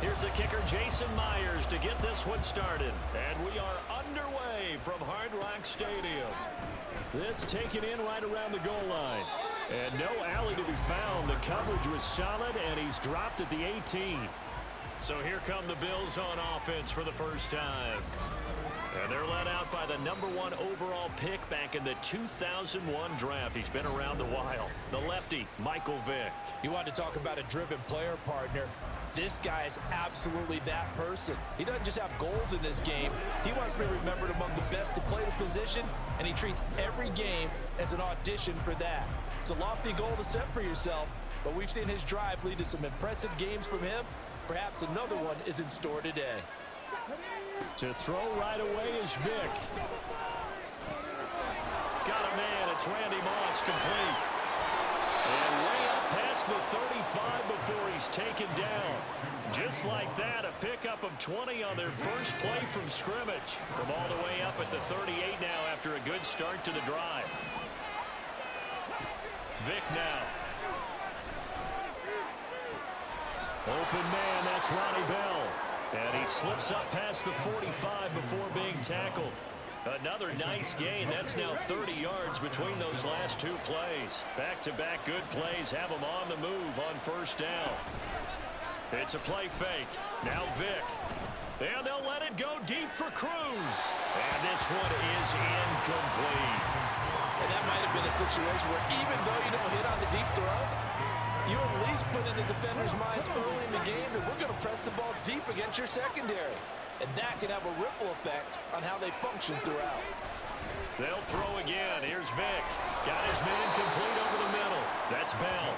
Here's the kicker, Jason Myers, to get this one started. And we are underway from Hard Rock Stadium. This taken in right around the goal line. And no alley to be found. The coverage was solid, and he's dropped at the 18. So here come the Bills on offense for the first time. And they're led out by the #1 overall pick back in the 2001 draft. He's been around a while. The lefty, Michael Vick. You want to talk about a driven player, partner. This guy is absolutely that person. He doesn't just have goals in this game. He wants to be remembered among the best to play the position, and he treats every game as an audition for that. It's a lofty goal to set for yourself, but we've seen his drive lead to some impressive games from him. Perhaps another one is in store today. To throw right away is Vick. Got a man. It's Randy Moss, complete. And way up past the 35 before he's taken down. Just like that, a pickup of 20 on their first play from scrimmage. From all the way up at the 38 now after a good start to the drive. Vick now. Open man, that's Ronnie Bell. And he slips up past the 45 before being tackled. Another nice gain. That's now 30 yards between those last two plays. Back-to-back good plays have him on the move on first down. It's a play fake. Now Vick. And they'll let it go deep for Cruz. And this one is incomplete. And that might have been a situation where even though you don't hit on the deep throw, you at least put in the defender's minds early in the game that we're going to press the ball deep against your secondary. And that can have a ripple effect on how they function throughout. They'll throw again. Here's Vick. Got his man complete over the middle. That's Bell.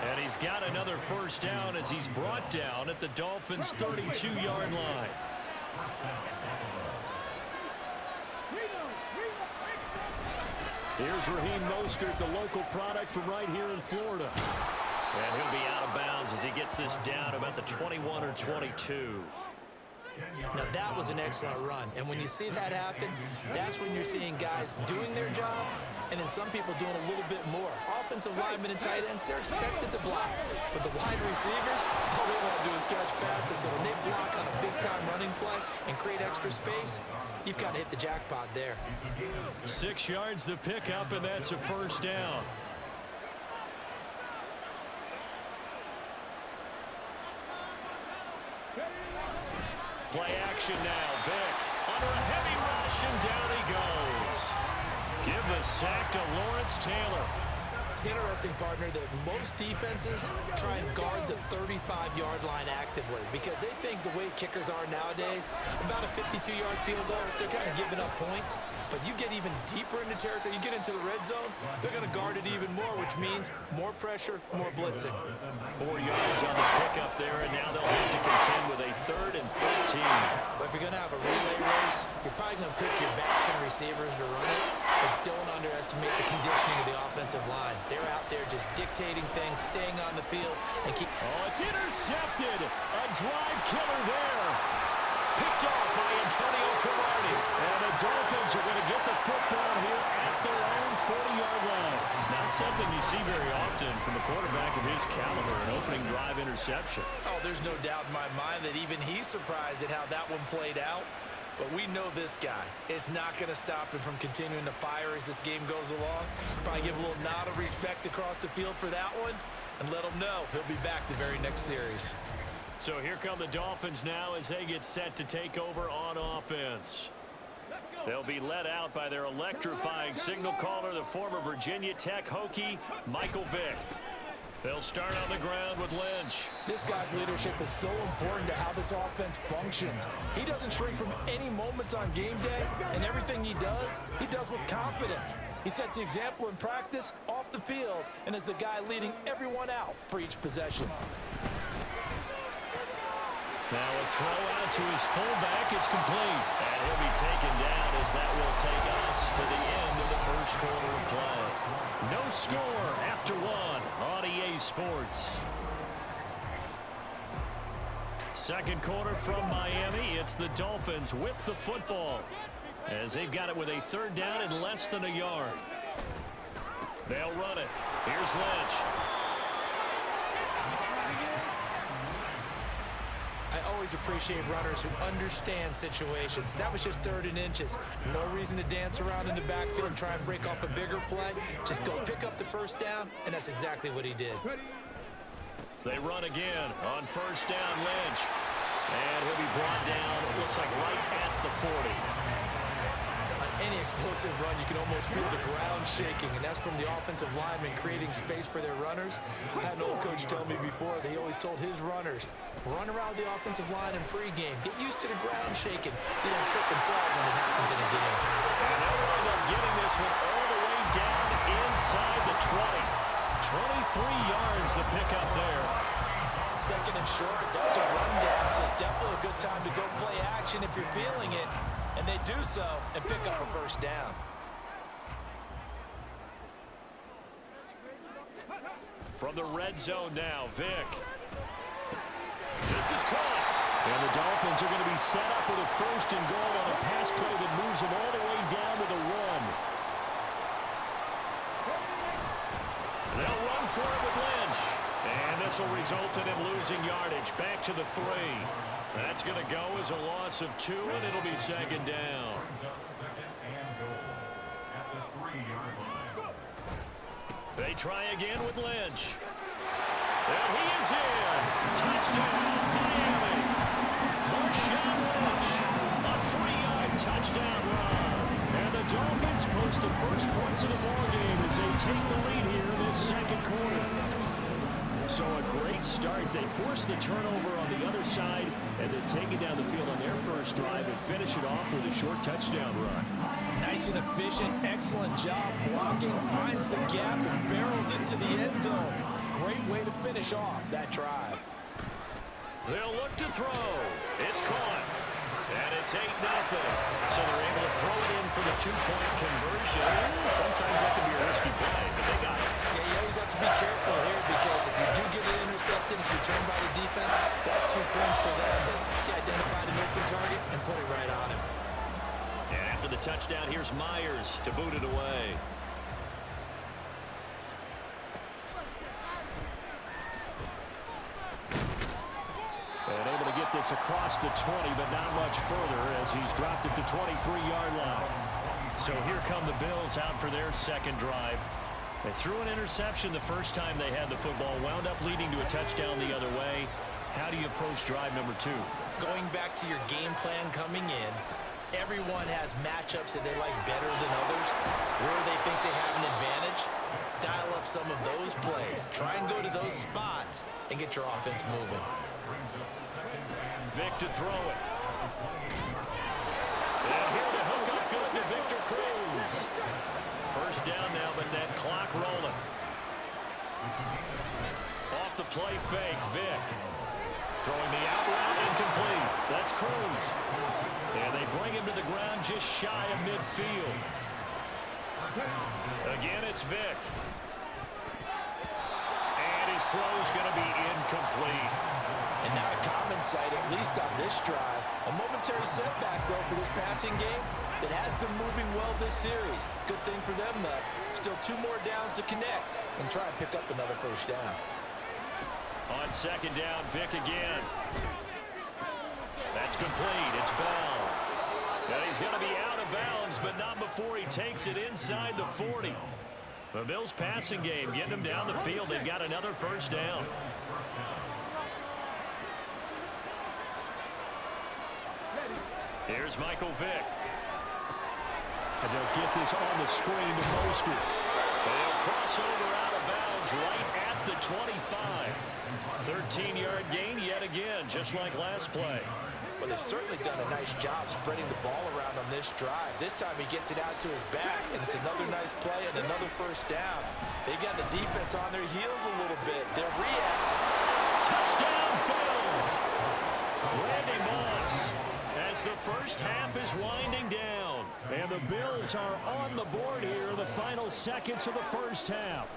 And he's got another first down as he's brought down at the Dolphins' 32-yard line. Here's Raheem Mostert, the local product from right here in Florida. And he'll be out of bounds as he gets this down about the 21 or 22. Now, that was an excellent run. And when you see that happen, that's when you're seeing guys doing their job and then some people doing a little bit more. Offensive linemen and tight ends, they're expected to block. But the wide receivers, all they want to do is catch passes. So when they block on a big-time running play and create extra space, you've got to hit the jackpot there. 6 yards the pickup, and that's a first down. Play action now. Vick under a heavy rush, and down he goes. Give the sack to Lawrence Taylor. It's interesting, partner, that most defenses try and guard the 35-yard line actively because they think the way kickers are nowadays, about a 52-yard field goal, they're kind of giving up points. But you get even deeper into territory, you get into the red zone, they're going to guard it even more, which means more pressure, more blitzing. 4 yards on the pickup there, and now they'll have to contend with a 3rd and 14. But if you're going to have a relay race, you're probably going to pick your backs and receivers to run it, but don't underestimate the conditioning of the offensive line. They're out there just dictating things, staying on the field, and keep... Oh, it's intercepted. A drive killer there. Picked off by Antonio Cromartie. And the Dolphins are going to get the football here at their own 40-yard line. Not something you see very often from a quarterback of his caliber, an opening drive interception. Oh, there's no doubt in my mind that even he's surprised at how that one played out. But we know this guy is not going to stop him from continuing to fire as this game goes along. Probably give a little nod of respect across the field for that one and let him know he'll be back the very next series. So here come the Dolphins now as they get set to take over on offense. They'll be led out by their electrifying signal caller, the former Virginia Tech Hokie, Michael Vick. They'll start on the ground with Lynch. This guy's leadership is so important to how this offense functions. He doesn't shrink from any moments on game day, and everything he does with confidence. He sets the example in practice, off the field, and is the guy leading everyone out for each possession. Now a throw out to his fullback is complete. And he'll be taken down as that will take us to the end of the first quarter of play. No score after one on EA Sports. Second quarter from Miami. It's the Dolphins with the football as they've got it with a 3rd down and less than a yard. They'll run it. Here's Lynch. I always appreciate runners who understand situations. That was just 3rd and inches. No reason to dance around in the backfield and try and break off a bigger play. Just go pick up the first down, and that's exactly what he did. They run again on 1st down. Lynch. And he'll be brought down, it looks like right at the 40. On any explosive run, you can almost feel the ground shaking, and that's from the offensive linemen creating space for their runners. I had an old coach tell me before, that he always told his runners, run around the offensive line in pregame. Get used to the ground shaking so you don't trip and fall when it happens in a game. And they'll wind up getting this one all the way down inside the 20. 23 yards the pickup there. 2nd and short, that's a rundown, so it's definitely a good time to go play action if you're feeling it. And they do so and pick up a 1st down. From the red zone now, Vick. This is caught. And the Dolphins are going to be set up with a 1st and goal on a pass play that moves them all the way down to the 1. They'll run for it with Lynch. And this will result in him losing yardage. Back to the 3. That's going to go as a loss of 2, and it'll be 2nd down. They try again with Lynch. And he is in. Touchdown, Miami. Marshawn Lynch. A 3-yard touchdown run. And the Dolphins post the first points of the ballgame as they take the lead here in this 2nd quarter. So a great start. They force the turnover on the other side and then take it down the field on their first drive and finish it off with a short touchdown run. Nice and efficient, excellent job blocking, finds the gap and barrels into the end zone. Great way to finish off that drive. They'll look to throw. It's caught. And it's 8-0. So they're able to throw it in for the 2-point conversion. Sometimes that can be a risky play, but they got it. Yeah, you always have to be careful here because if you do get it intercepted, it's returned by the defense, that's 2 points for them. But you identified an open target and put it right on him. And after the touchdown, here's Myers to boot it away. And able to get this across the 20, but not much further as he's dropped it to 23-yard line. So here come the Bills out for their 2nd drive. They threw an interception the first time they had the football, wound up leading to a touchdown the other way. How do you approach drive number 2? Going back to your game plan coming in, everyone has matchups that they like better than others. Where they think they have an advantage, dial up some of those plays. Try and go to those spots and get your offense moving. Vick to throw it. And here to hook up good to Victor Cruz. 1st down now, but that clock rolling. Off the play fake, Vick. Throwing the out route, incomplete. That's Cruz. And they bring him to the ground just shy of midfield. Again, it's Vick. And his throw's going to be incomplete. And not a common sight, at least on this drive. A momentary setback, though, for this passing game that has been moving well this series. Good thing for them, though. Still 2 more downs to connect and try and pick up another 1st down. On 2nd down, Vick again. That's complete. It's Bell. And he's going to be out of bounds, but not before he takes it inside the 40. The Bills' passing game getting them down the field. They've got another 1st down. Here's Michael Vick. And they'll get this on the screen to Mostert. They'll cross over out of bounds right at the 25. 13-yard gain yet again, just like last play. Well, they've certainly done a nice job spreading the ball around on this drive. This time he gets it out to his back, and it's another nice play and another 1st down. They got the defense on their heels a little bit. They're reacting. Touchdown, Bills! Randy Moss. As the first half is winding down. And the Bills are on the board here in the final seconds of the first half.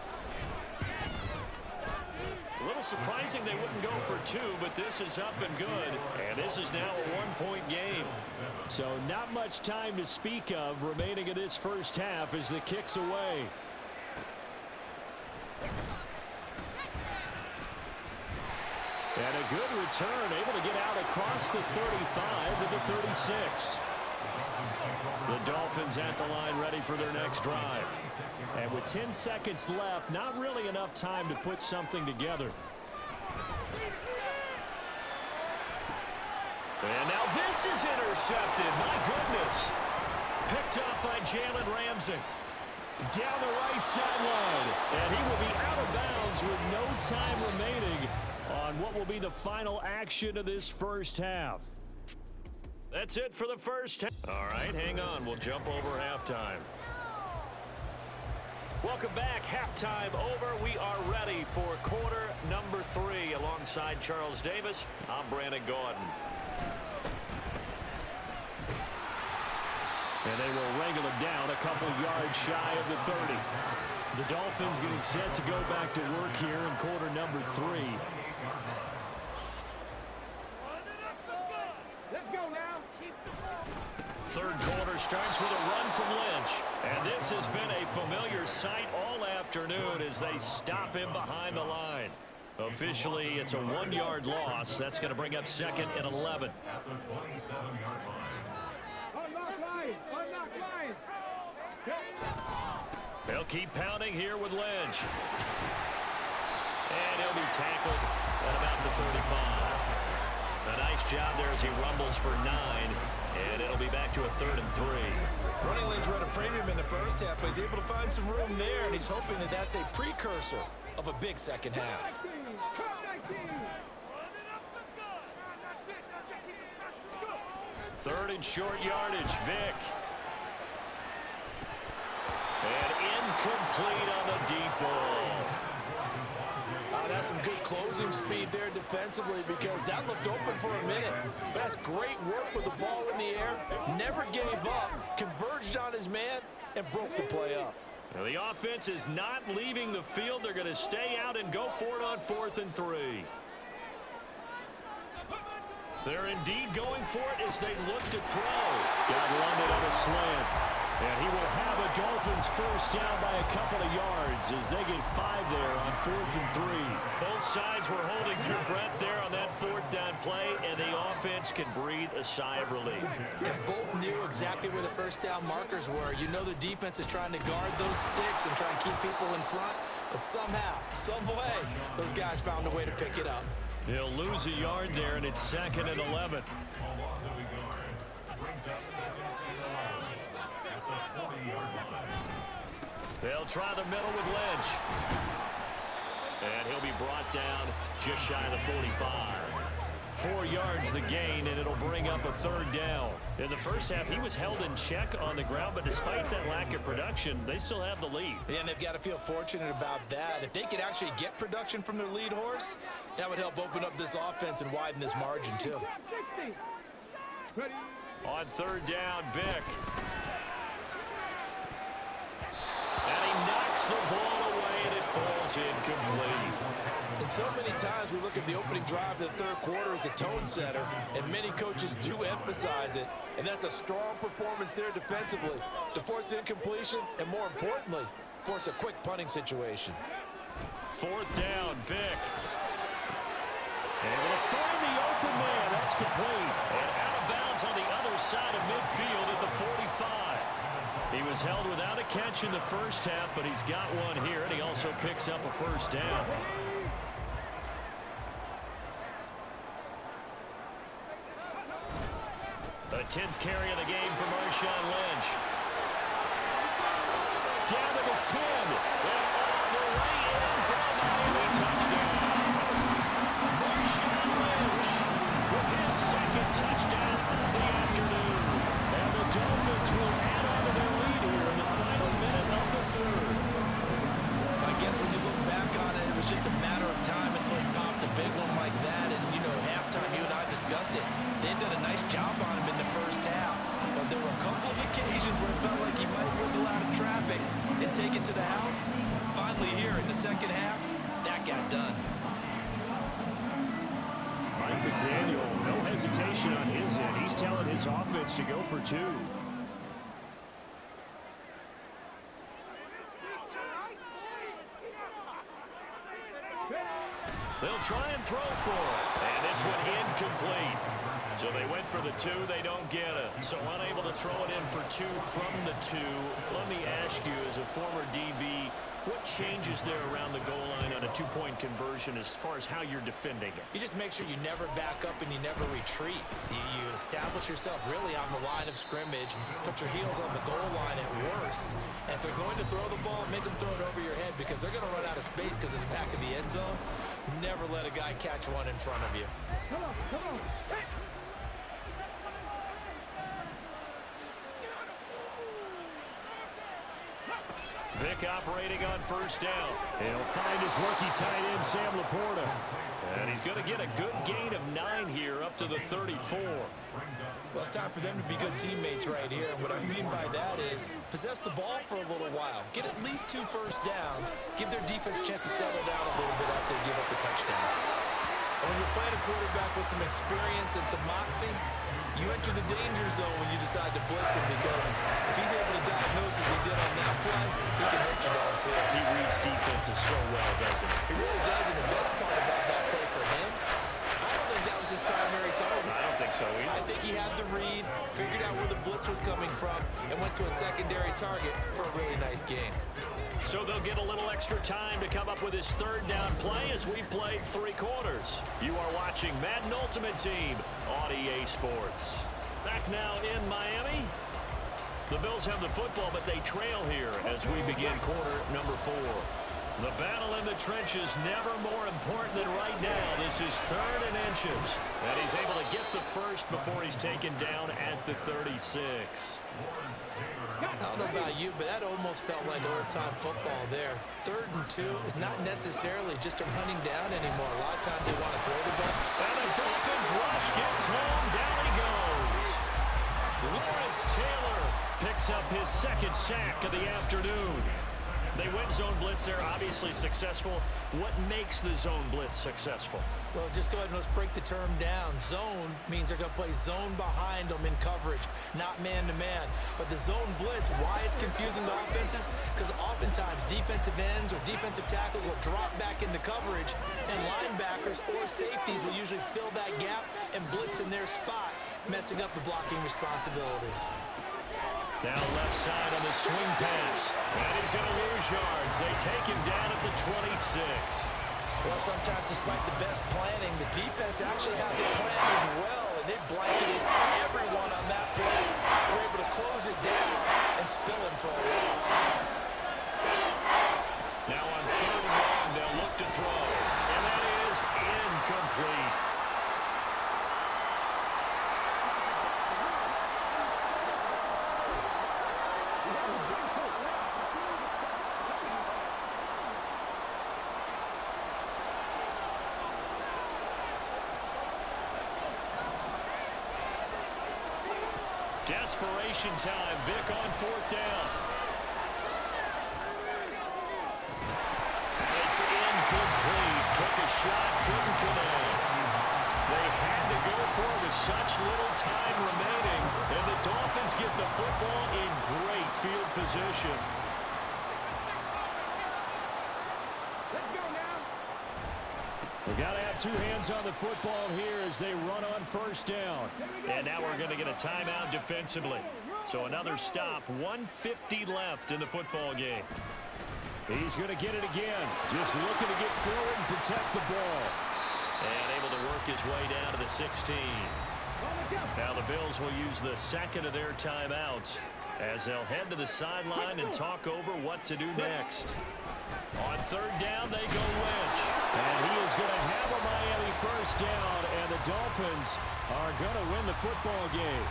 A little surprising they wouldn't go for 2, but this is up and good. And this is now a 1-point game. So not much time to speak of remaining in this first half as the kick's away. And a good return, able to get out across the 35 to the 36. The Dolphins at the line ready for their next drive. And with 10 seconds left, not really enough time to put something together. And now this is intercepted. My goodness. Picked up by Jalen Ramsey. Down the right sideline. And he will be out of bounds with no time remaining on what will be the final action of this first half. That's it for the first half. All right, hang on. We'll jump over halftime. Welcome back. Halftime over. We are ready for quarter number 3. Alongside Charles Davis, I'm Brandon Gaudin. And they will wrangle him down a couple yards shy of the 30. The Dolphins getting set to go back to work here in quarter number 3. Let's go now. Third quarter starts with a run from Lynch. And this has been a familiar sight all afternoon as they stop him behind the line. Officially, it's a 1-yard loss. That's going to bring up 2nd and 11. They'll keep pounding here with Lynch. And he'll be tackled at about the 35. A nice job there as he rumbles for 9. And it'll be back to a 3rd and 3. Running lanes were at a premium in the first half, but he's able to find some room there, and he's hoping that that's a precursor of a big second half. 3rd and short yardage, Vick. And incomplete on the deep ball. That's some good closing speed there defensively because that looked open for a minute. But that's great work with the ball in the air. Never gave up, converged on his man, and broke the play up. Now the offense is not leaving the field. They're going to stay out and go for it on 4th and 3. They're indeed going for it as they look to throw. Got London on a slant. And he will have a Dolphins first down by a couple of yards as they get 5 there on 4th and 3. Both sides were holding their breath there on that 4th down play, and the offense can breathe a sigh of relief. And both knew exactly where the first down markers were. You know the defense is trying to guard those sticks and try and keep people in front, but somehow, some way, those guys found a way to pick it up. He'll lose a yard there, and it's 2nd and 11. They'll try the middle with Lynch. And he'll be brought down just shy of the 45. 4 yards the gain, and it'll bring up a 3rd down. In the first half, he was held in check on the ground, but despite that lack of production, they still have the lead. Yeah, and they've got to feel fortunate about that. If they could actually get production from their lead horse, that would help open up this offense and widen this margin, too. On 3rd down, Vick. And he knocks the ball away, and it falls incomplete. And so many times we look at the opening drive of the 3rd quarter as a tone setter, and many coaches do emphasize it, and that's a strong performance there defensively to force incompletion and, more importantly, force a quick punting situation. 4th down, Vick. Able to find the open man. That's complete. And out of bounds on the other side of midfield at the 45. He was held without a catch in the first half, but he's got one here, and he also picks up a first down. The 10th carry of the game for Marshawn Lynch. Down to the 10. And all the way in for a Miami touchdown. Marshawn Lynch with his 2nd touchdown of the afternoon. And the Dolphins will add on to their lead here in the final minute of the 3rd. I guess when you look back on it, it was just a matter of time until he popped a big one like that. And, you know, at halftime, you and I discussed it. They'd done a nice job on him in the first half. But there were a couple of occasions where it felt like he might wiggle out of traffic and take it to the house. Finally here in the second half, that got done. Mike McDaniel, no hesitation on his end. He's telling his offense to go for 2. They'll try and throw for it. And this one incomplete. So they went for the 2. They don't get it. So unable to throw it in for 2 from the 2. Let me ask you, as a former DB, what changes there around the goal line on a 2-point conversion as far as how you're defending it? You just make sure you never back up and you never retreat. You establish yourself really on the line of scrimmage, put your heels on the goal line at worst, and if they're going to throw the ball, make them throw it over your head because they're going to run out of space because of the back of the end zone. Never let a guy catch one in front of you. Come on. Hey. Vic operating on first down. He'll find his rookie tight end, Sam Laporta. And he's going to get a good gain of 9 here up to the 34. Well, it's time for them to be good teammates right here. And what I mean by that is possess the ball for a little while. Get at least 2 first downs. Give their defense a chance to settle down a little bit after they give up a touchdown. When you're playing a quarterback with some experience and some moxie, you enter the danger zone when you decide to blitz him because if he's able to diagnose as he did on that play, he can hurt you downfield. He reads defenses so well, doesn't he? He really does, and the best part about that play for him, I don't think that was his primary target. I don't think so either. I think he had the read, figured out where the blitz was coming from, and went to a secondary target for a really nice game. So they'll get a little extra time to come up with his 3rd down play as we've played 3 quarters. You are watching Madden Ultimate Team on EA Sports. Back now in Miami. The Bills have the football, but they trail here as we begin quarter number 4. The battle in the trenches never more important than right now. This is 3rd and inches. And he's able to get the first before he's taken down at the 36. I don't know about you, but that almost felt like old-time football there. 3rd and 2 is not necessarily just a running down anymore. A lot of times they want to throw the ball. And the Dolphins rush gets home. Down he goes. Lawrence Taylor picks up his 2nd sack of the afternoon. They win zone blitz. They're obviously successful. What makes the zone blitz successful? Well, just go ahead and let's break the term down. Zone means they're going to play zone behind them in coverage, not man-to-man. But the zone blitz, why it's confusing to offenses? Because oftentimes defensive ends or defensive tackles will drop back into coverage, and linebackers or safeties will usually fill that gap and blitz in their spot, messing up the blocking responsibilities. Now left side on the swing pass. And he's going to lose yards. They take him down at the 26. Well, sometimes despite the best planning, the defense actually has a plan as well. And they blanketed everyone on that play. We're able to close it down and spill him for a loss. Now on 3rd and 1, they'll look to throw. And that is incomplete. Desperation time. Vic on 4th down. It's incomplete. Took a shot, couldn't connect. They had to go for it with such little time remaining, and the Dolphins get the football in great field position. We got to have 2 hands on the football here as they run on 1st down. And now we're going to get a timeout defensively. So another stop, 1:50 left in the football game. He's going to get it again. Just looking to get forward and protect the ball. And able to work his way down to the 16. Now the Bills will use the 2nd of their timeouts as they'll head to the sideline and talk over what to do next. On 3rd down, they go Lynch. And he is going to have a Miami 1st down, and the Dolphins are going to win the football game.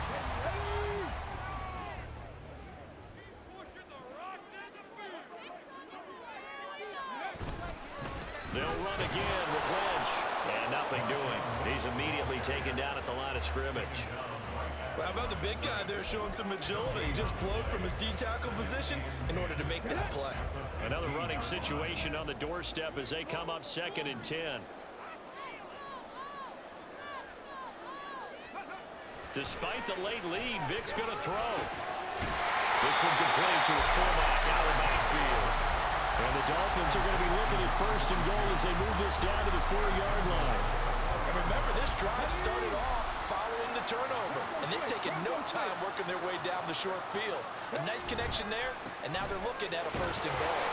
They'll run again with Lynch. And nothing doing. He's immediately taken down at the line of scrimmage. Well, how about the big guy there showing some agility? He just flowed from his D-tackle position in order to make that play. Another running situation on the doorstep as they come up 2nd and 10. Despite the late lead, Vic's going to throw. This one complete to his fullback out of the backfield. And the Dolphins are going to be looking at first and goal as they move this down to the 4-yard line. And remember, this drive started off following the turnover, and they've taken no time working their way down the short field. A nice connection there, and now they're looking at a first and goal.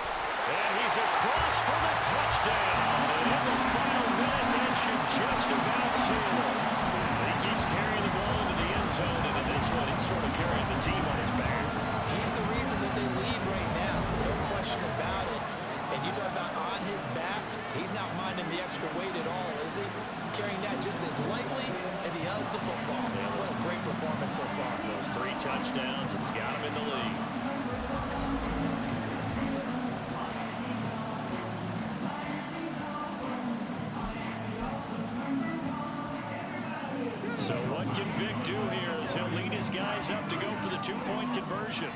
And he's across for the touchdown. And in the final minute, that should just about seal it. He keeps carrying the ball into the end zone, and in this one, he's sort of carrying the team on his back. He's the reason that they lead right now, no question about it. And you talk about on his back, he's not minding the extra weight at all, is he? Carrying that just as lightly as he does the football. Yeah, what a great performance so far. Those 3 touchdowns, it's got him in the lead. So what can Vic do here as he'll lead his guys up to go for the 2-point conversion?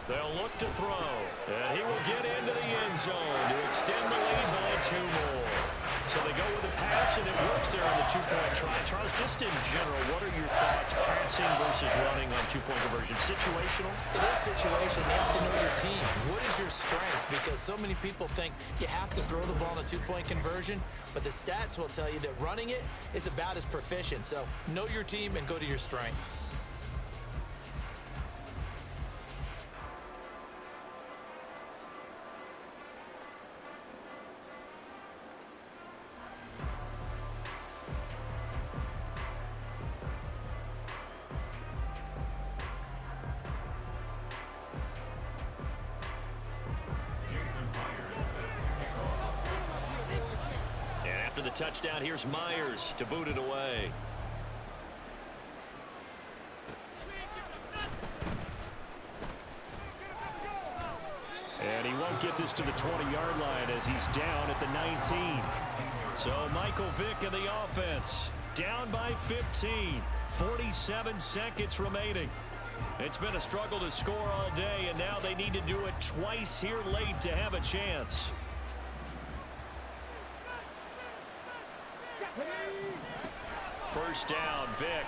They'll look to throw, and he will get into the end zone to extend the lead by 2 more. So they go with a pass, and it works there on the 2-point try. Charles, just in general, what are your thoughts passing versus running on 2-point conversion? Situational? It is situational. You have to know your team. What is your strength? Because so many people think you have to throw the ball in a 2-point conversion, but the stats will tell you that running it is about as proficient. So know your team and go to your strength. After the touchdown, here's Myers to boot it away. And he won't get this to the 20-yard line as he's down at the 19. So Michael Vick and the offense down by 15. 47 seconds remaining. It's been a struggle to score all day, and now they need to do it twice here late to have a chance. First down, Vick.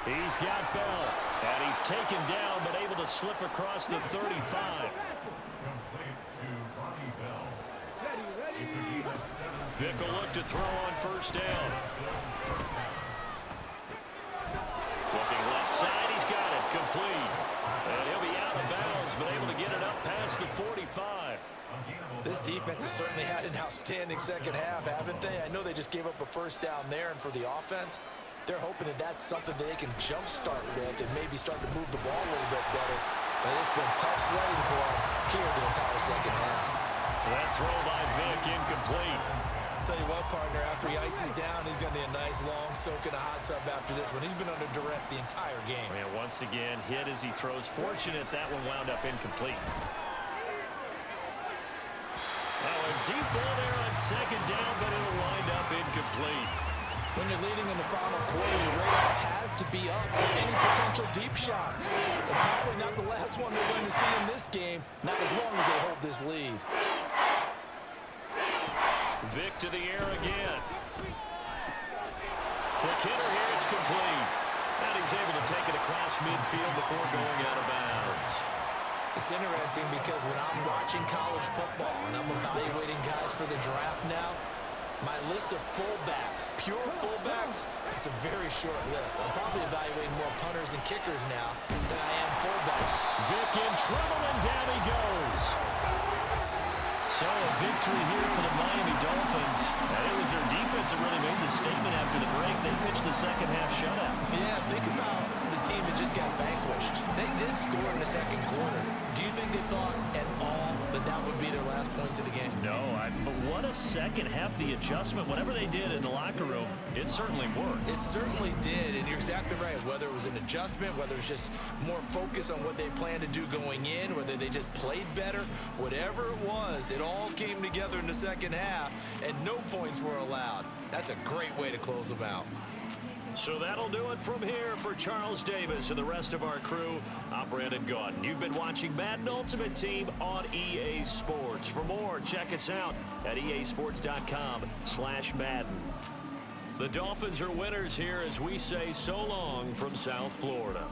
He's got Bell, and he's taken down but able to slip across the 35. Vick will look to throw on first down. Looking left side, he's got it complete. And he'll be out of bounds, but able to get it up past the 45. This defense has certainly had an outstanding second half, haven't they? I know they just gave up a first down there, and for the offense, they're hoping that that's something that they can jumpstart with and maybe start to move the ball a little bit better. But it's been tough sledding for them here the entire second half. That throw by Vick incomplete. Tell you what, partner, after he ices down, he's going to need a nice long soak in a hot tub after this one. He's been under duress the entire game. And once again, hit as he throws. Fortunate that one wound up incomplete. Now a deep ball there on second down, but it'll wind up incomplete. When you're leading in the final quarter, your radar has to be up for any potential deep shots. And probably not the last one they're going to see in this game, not as long as they hold this lead. Vick to the air again. Quick hitter here, it's complete. And he's able to take it across midfield before going out of bounds. It's interesting because when I'm watching college football and I'm evaluating guys for the draft now, my list of fullbacks, pure fullbacks, it's a very short list. I'm probably evaluating more punters and kickers now than I am fullback. Vick in trouble, and down he goes. So a victory here for the Miami Dolphins. And it was their defense that really made the statement after the break. They pitched the second half shutout. Yeah, think about the team that just got vanquished. They did score in the second quarter. Do you think they thought at all that that would be their last points of the game? No, but what a second half, the adjustment. Whatever they did in the locker room, it certainly worked. It certainly did, and you're exactly right. Whether it was an adjustment, whether it was just more focus on what they planned to do going in, whether they just played better, whatever it was, it all came together in the second half, and no points were allowed. That's a great way to close them out. So that'll do it from here for Charles Davis and the rest of our crew. I'm Brandon Gaudin. You've been watching Madden Ultimate Team on EA Sports. For more, check us out at easports.com/Madden. The Dolphins are winners here as we say so long from South Florida.